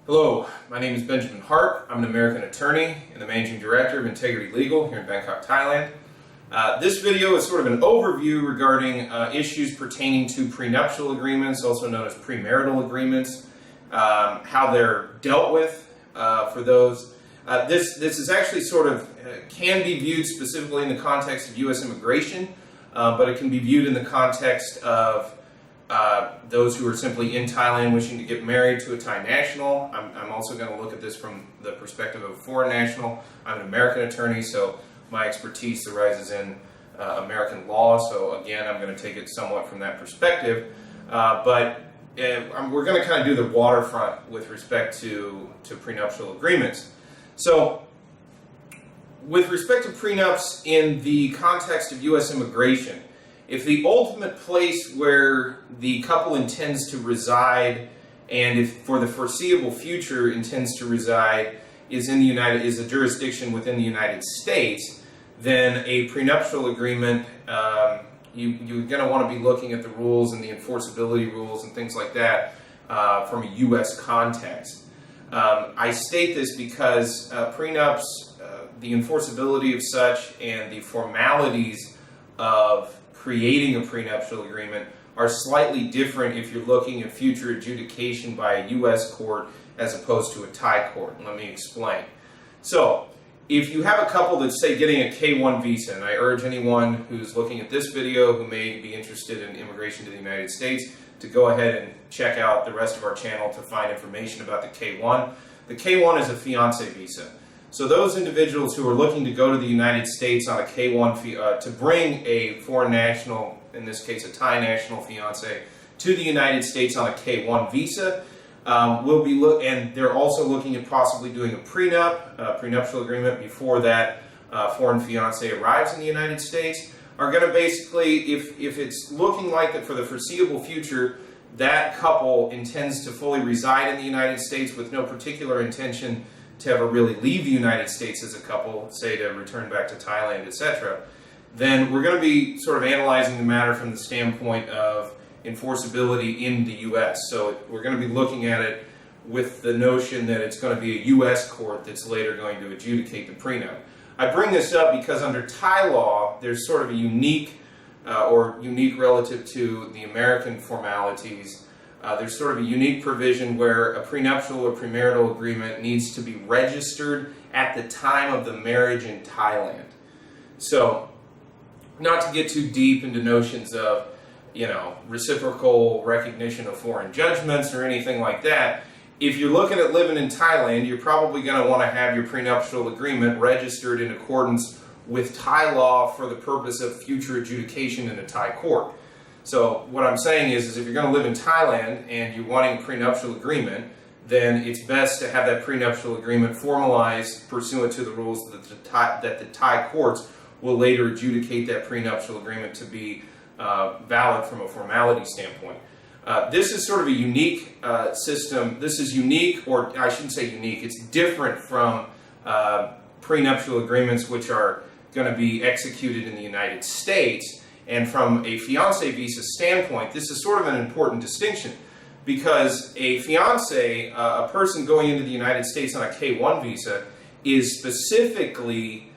Hello, my name is Benjamin Hart. I'm an American attorney and the Managing Director of Integrity Legal here in Bangkok, Thailand. This video is sort of an overview regarding issues pertaining to prenuptial agreements, also known as premarital agreements, how they're dealt with for those. This is actually sort of, can be viewed specifically in the context of U.S. immigration, but it can be viewed in the context of those who are simply in Thailand wishing to get married to a Thai national. I'm also going to look at this from the perspective of a foreign national. I'm an American attorney, so my expertise arises in American law, so again, I'm going to take it somewhat from that perspective. But we're going to kind of do the waterfront with respect to prenuptial agreements. So, with respect to prenups in the context of U.S. immigration, if the ultimate place where the couple intends to reside, and if for the foreseeable future intends to reside, is a jurisdiction within the United States, then a prenuptial agreement, you're going to want to be looking at the rules and the enforceability rules and things like that from a U.S. context. I state this because prenups, the enforceability of such and the formalities of creating a prenuptial agreement are slightly different if you're looking at future adjudication by a U.S. court as opposed to a Thai court. Let me explain. So, if you have a couple that's, say, getting a K-1 visa, and I urge anyone who's looking at this video who may be interested in immigration to the United States to go ahead and check out the rest of our channel to find information about the K-1. The K-1 is a fiancé visa. So those individuals who are looking to go to the United States on a K-1 to bring a foreign national, in this case a Thai national fiancé, to the United States on a K-1 visa, and they're also looking at possibly doing a prenuptial agreement before that foreign fiancé arrives in the United States, are going to basically, if it's looking like that for the foreseeable future, that couple intends to fully reside in the United States with no particular intention to ever really leave the United States as a couple, say to return back to Thailand, etc., then we're going to be sort of analyzing the matter from the standpoint of enforceability in the U.S. So we're going to be looking at it with the notion that it's going to be a U.S. court that's later going to adjudicate the prenup. I bring this up because under Thai law, there's sort of a unique relative to the American formalities. There's sort of a unique provision where a prenuptial or premarital agreement needs to be registered at the time of the marriage in Thailand. So, not to get too deep into notions of, reciprocal recognition of foreign judgments or anything like that, if you're looking at living in Thailand, you're probably going to want to have your prenuptial agreement registered in accordance with Thai law for the purpose of future adjudication in a Thai court. So what I'm saying is if you're going to live in Thailand and you're wanting a prenuptial agreement, then it's best to have that prenuptial agreement formalized pursuant to the rules that the Thai courts will later adjudicate that prenuptial agreement to be valid from a formality standpoint. This is sort of a unique system. This is unique, or I shouldn't say unique, it's different from prenuptial agreements which are going to be executed in the United States. And from a fiancé visa standpoint, this is sort of an important distinction because a fiancé, a person going into the United States on a K-1 visa, is specifically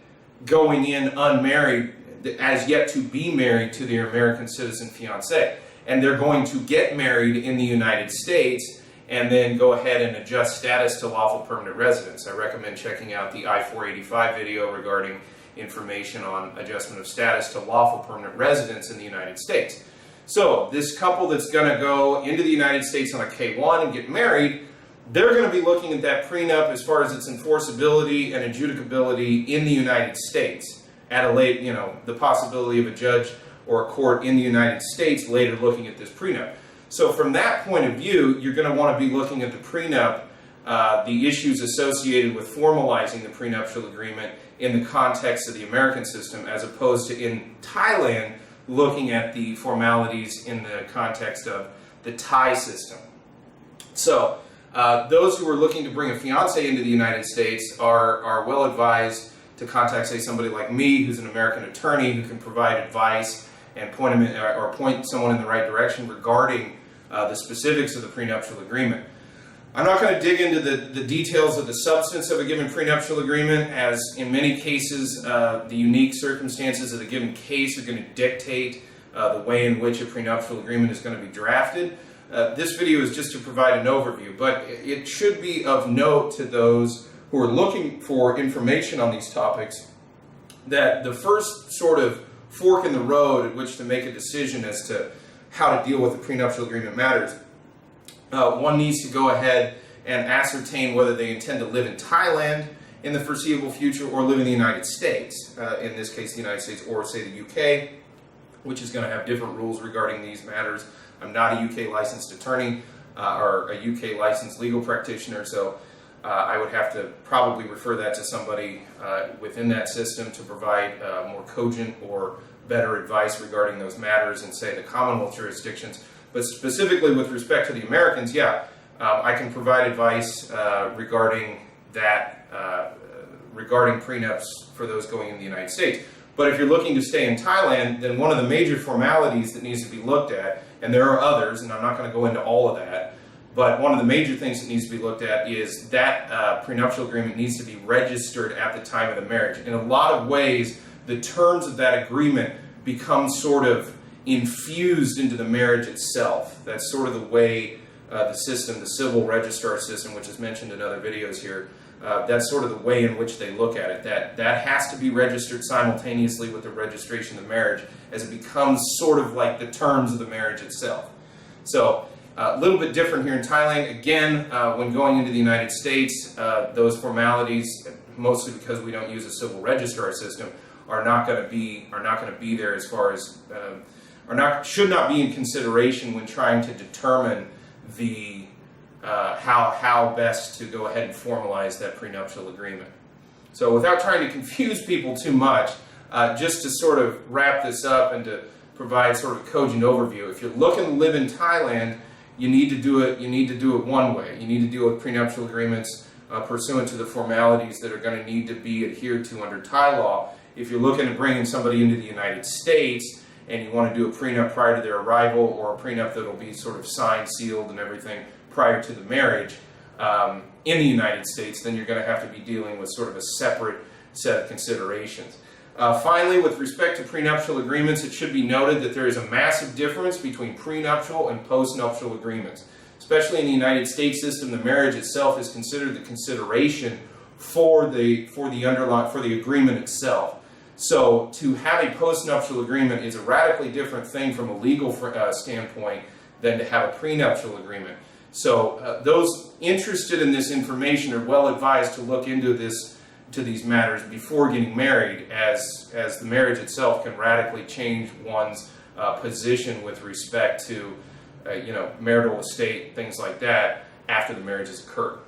going in unmarried, as yet to be married to their American citizen fiancé. And they're going to get married in the United States and then go ahead and adjust status to lawful permanent residence. I recommend checking out the I-485 video regarding information on adjustment of status to lawful permanent residence in the United States. So this couple that's going to go into the United States on a K-1 and get married, they're going to be looking at that prenup as far as its enforceability and adjudicability in the United States at a late, the possibility of a judge or a court in the United States later looking at this prenup. So from that point of view, you're going to want to be looking at the prenup, the issues associated with formalizing the prenuptial agreement in the context of the American system, as opposed to in Thailand looking at the formalities in the context of the Thai system. So those who are looking to bring a fiancé into the United States are well advised to contact, say, somebody like me who's an American attorney who can provide advice and point someone in the right direction regarding the specifics of the prenuptial agreement. I'm not going to dig into the details of the substance of a given prenuptial agreement, as in many cases the unique circumstances of the given case are going to dictate the way in which a prenuptial agreement is going to be drafted. This video is just to provide an overview, but it should be of note to those who are looking for information on these topics that the first sort of fork in the road at which to make a decision as to how to deal with the prenuptial agreement matters. One needs to go ahead and ascertain whether they intend to live in Thailand in the foreseeable future or live in the United States, in this case the United States, or say the UK, which is going to have different rules regarding these matters. I'm not a UK licensed attorney or a UK licensed legal practitioner, so I would have to probably refer that to somebody within that system to provide more cogent or better advice regarding those matters in, say, the Commonwealth jurisdictions. But specifically with respect to the Americans, I can provide advice regarding that, regarding prenups for those going in the United States. But if you're looking to stay in Thailand, then one of the major formalities that needs to be looked at, and there are others, and I'm not going to go into all of that, but one of the major things that needs to be looked at is that prenuptial agreement needs to be registered at the time of the marriage. In a lot of ways, the terms of that agreement become sort of infused into the marriage itself. That's sort of the way the system, the civil registrar system, which is mentioned in other videos here, that's sort of the way in which they look at it. That has to be registered simultaneously with the registration of marriage, as it becomes sort of like the terms of the marriage itself. So a little bit different here in Thailand. Again, when going into the United States, those formalities, mostly because we don't use a civil registrar system, are not going to be there, as far as should not be in consideration when trying to determine the how best to go ahead and formalize that prenuptial agreement. So without trying to confuse people too much, just to sort of wrap this up and to provide sort of a cogent overview, if you're looking to live in Thailand, you need to do it one way. You need to deal with prenuptial agreements pursuant to the formalities that are going to need to be adhered to under Thai law. If you're looking at bringing somebody into the United States and you want to do a prenup prior to their arrival, or a prenup that will be sort of signed, sealed, and everything prior to the marriage in the United States, then you're going to have to be dealing with sort of a separate set of considerations. Finally, with respect to prenuptial agreements, it should be noted that there is a massive difference between prenuptial and postnuptial agreements. Especially in the United States system, the marriage itself is considered the consideration for the agreement itself. So to have a postnuptial agreement is a radically different thing from a legal standpoint than to have a prenuptial agreement. So those interested in this information are well advised to look into these matters before getting married, as the marriage itself can radically change one's position with respect to marital estate, things like that, after the marriage has occurred.